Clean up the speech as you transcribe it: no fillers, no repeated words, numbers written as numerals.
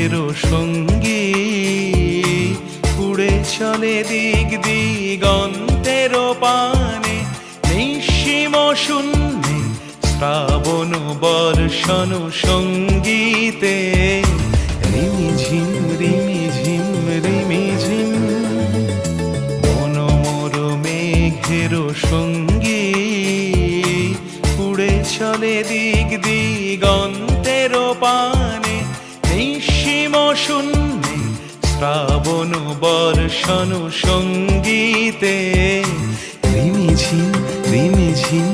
মেঘেরও সঙ্গী উড়ে চলে দিক দিগন্তেরও পানে নিঃসীম শূন্যে শ্রাবণ বর্ষণ সঙ্গীতে রিমিঝিম রিমিঝিম রিমিঝিম মনোমর মেঘেরও সঙ্গী উড়ে চলে দিক দিগন্তেরও পানে নিঃসীম শূন্যে শ্রাবণ বর্ষণ সঙ্গীতে রিমিঝিম রিমিঝিম